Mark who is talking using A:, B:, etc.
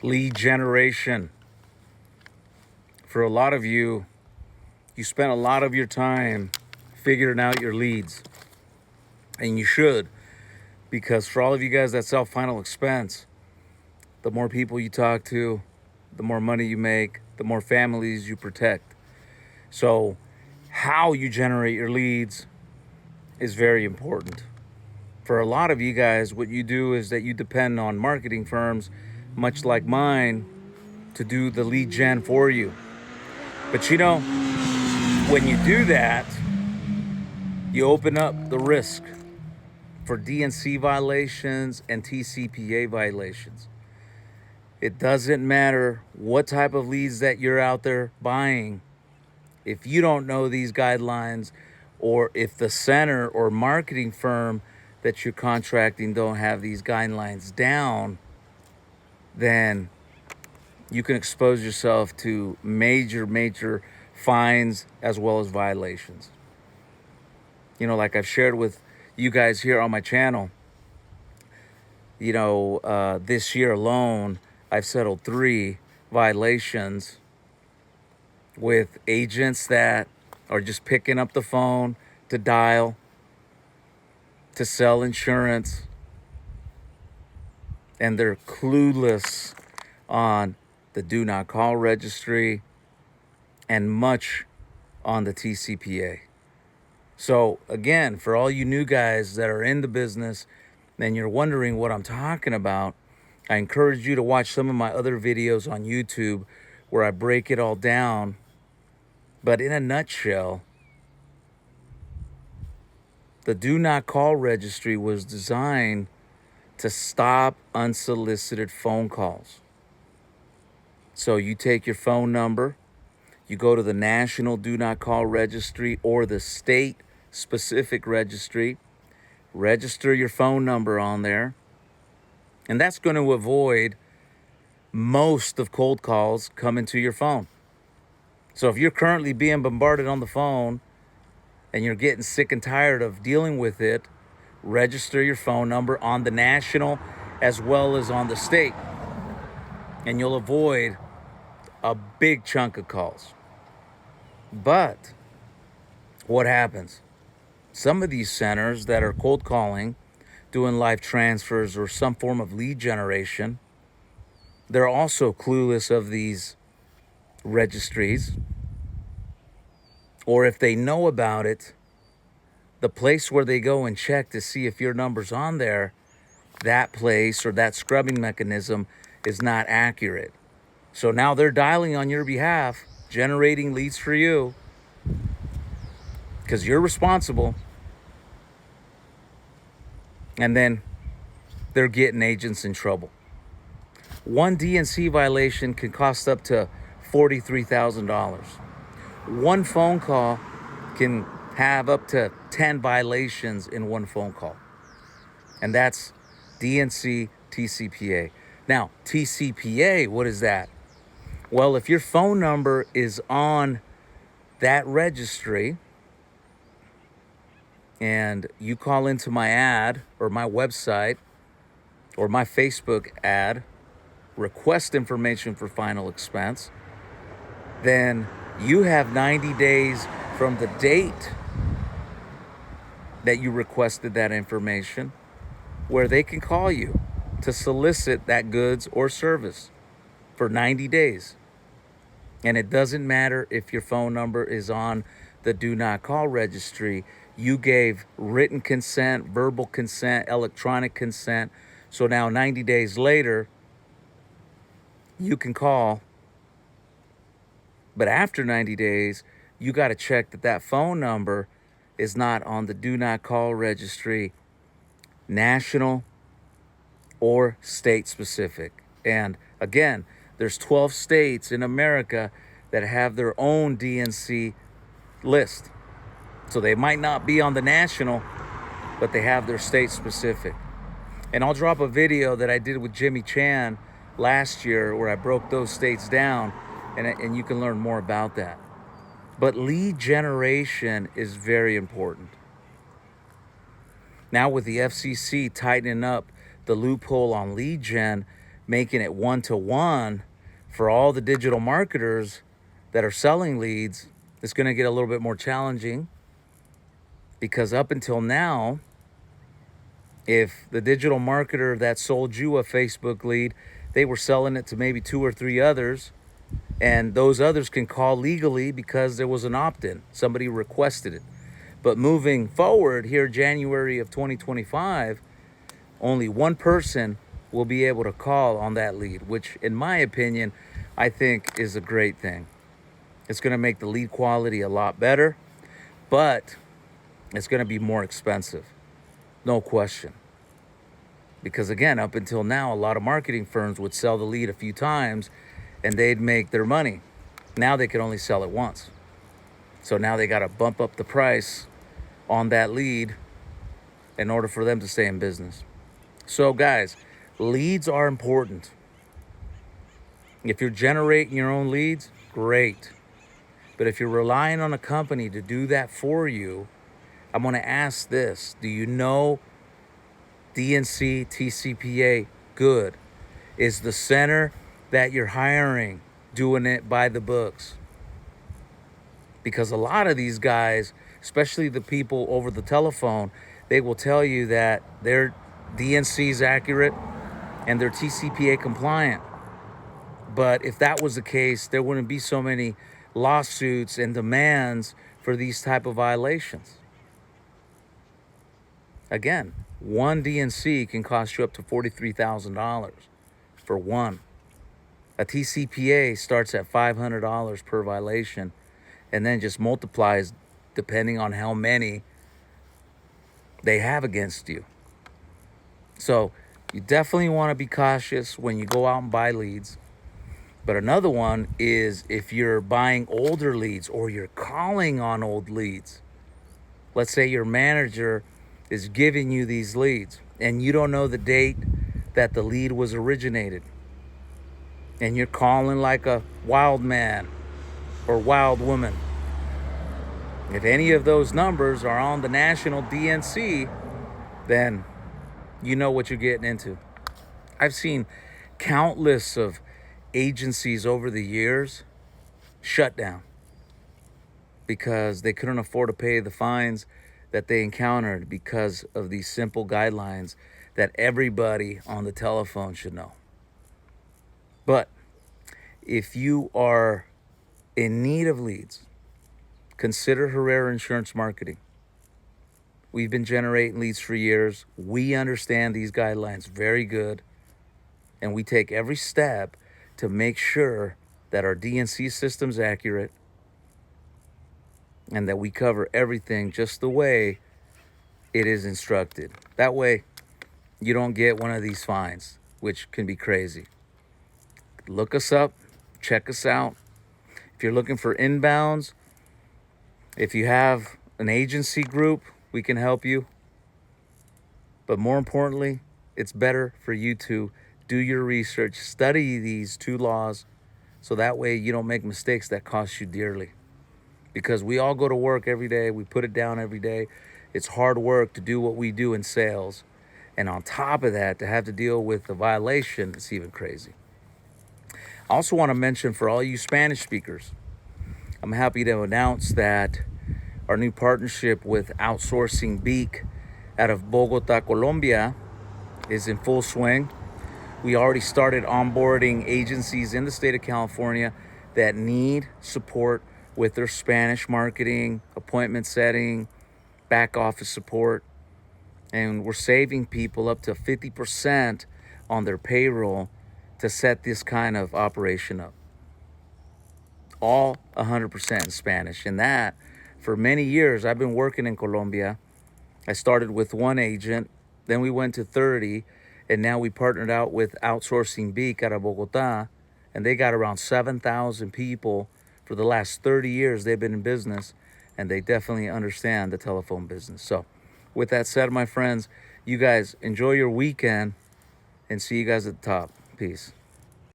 A: Lead generation. For a lot of you, you spend a lot of your time figuring out your leads. And you should, because for all of you guys that sell final expense, the more people you talk to, the more money you make, the more families you protect. So how you generate your leads is very important. For a lot of you guys, what you do is that you depend on marketing firms, much like mine, to do the lead gen for you. But you know, when you do that, you open up the risk for DNC violations and TCPA violations. It doesn't matter what type of leads that you're out there buying. If you don't know these guidelines, or if the center or marketing firm that you're contracting don't have these guidelines down, then you can expose yourself to major fines as well as violations. You know, like I've shared with you guys here on my channel, this year alone, I've settled 3 violations with agents that are just picking up the phone to dial, to sell insurance, and they're clueless on the do not call registry and much on the TCPA. So again, for all you new guys that are in the business and you're wondering what I'm talking about, I encourage you to watch some of my other videos on YouTube where I break it all down. But in a nutshell, the do not call registry was designed to stop unsolicited phone calls. So you take your phone number, you go to the national do not call registry or the state specific registry, register your phone number on there, and that's going to avoid most of cold calls coming to your phone. So if you're currently being bombarded on the phone and you're getting sick and tired of dealing with it, register your phone number on the national as well as on the state, and you'll avoid a big chunk of calls. But what happens? Some of these centers that are cold calling, doing live transfers or some form of lead generation, they're also clueless of these registries. Or if they know about it, the place where they go and check to see if your number's on there, that place or that scrubbing mechanism is not accurate. So now they're dialing on your behalf, generating leads for you, because you're responsible. And then they're getting agents in trouble. One DNC violation can cost up to $43,000. One phone call can have up to 10 violations in one phone call. And that's DNC TCPA. Now, TCPA, what is that? Well, if your phone number is on that registry and you call into my ad or my website or my Facebook ad, request information for final expense, then you have 90 days from the date that you requested that information where they can call you to solicit that goods or service for 90 days. And it doesn't matter if your phone number is on the do not call registry. You gave written consent, verbal consent, electronic consent. So now 90 days later, you can call. But after 90 days, you got to check that that phone number is not on the do not call registry, national or state specific. And again, there's 12 states in America that have their own DNC list. So they might not be on the national, but they have their state specific. And I'll drop a video that I did with Jimmy Chan last year where I broke those states down, and you can learn more about that. But lead generation is very important. Now with the FCC tightening up the loophole on lead gen, making it 1-to-1 for all the digital marketers that are selling leads, it's going to get a little bit more challenging, because up until now, if the digital marketer that sold you a Facebook lead, they were selling it to maybe 2 or 3 others, and those others can call legally because there was an opt-in. Somebody requested it. But moving forward here, January of 2025, only one person will be able to call on that lead, which in my opinion, I think is a great thing. It's going to make the lead quality a lot better, but it's going to be more expensive. No question. Because again, up until now, a lot of marketing firms would sell the lead a few times and they'd make their money. Now they can only sell it once. So now they got to bump up the price on that lead in order for them to stay in business. So guys, leads are important. If you're generating your own leads, great. But if you're relying on a company to do that for you, I'm going to ask this. Do you know DNC, TCPA good? Is the center that you're hiring doing it by the books? Because a lot of these guys, especially the people over the telephone, they will tell you that their DNC is accurate and they're TCPA compliant. But if that was the case, there wouldn't be so many lawsuits and demands for these type of violations. Again, one DNC can cost you up to $43,000 for one. A TCPA starts at $500 per violation and then just multiplies depending on how many they have against you. So you definitely want to be cautious when you go out and buy leads. But another one is if you're buying older leads or you're calling on old leads. Let's say your manager is giving you these leads and you don't know the date that the lead was originated. And you're calling like a wild man or wild woman. If any of those numbers are on the national DNC, then you know what you're getting into. I've seen countless of agencies over the years shut down because they couldn't afford to pay the fines that they encountered because of these simple guidelines that everybody on the telephone should know. But if you are in need of leads, consider Herrera Insurance Marketing. We've been generating leads for years. We understand these guidelines very good, and we take every step to make sure that our DNC system's accurate and that we cover everything just the way it is instructed. That way, you don't get one of these fines, which can be crazy. Look us up, check us out. If you're looking for inbounds, if you have an agency group, we can help you. But more importantly, it's better for you to do your research, study these 2 laws, so that way you don't make mistakes that cost you dearly. Because we all go to work every day, we put it down every day. It's hard work to do what we do in sales. And on top of that, to have to deal with the violation, it's even crazy. I also want to mention for all you Spanish speakers, I'm happy to announce that our new partnership with Outsourcing Beak out of Bogota, Colombia is in full swing. We already started onboarding agencies in the state of California that need support with their Spanish marketing, appointment setting, back office support. And we're saving people up to 50% on their payroll to set this kind of operation up. All 100% in Spanish. And that, for many years, I've been working in Colombia. I started with 1 agent, then we went to 30, and now we partnered out with Outsourcing Beak out of Bogota, and they got around 7,000 people. For the last 30 years, they've been in business, and they definitely understand the telephone business. So with that said, my friends, you guys enjoy your weekend, and see you guys at the top. Peace.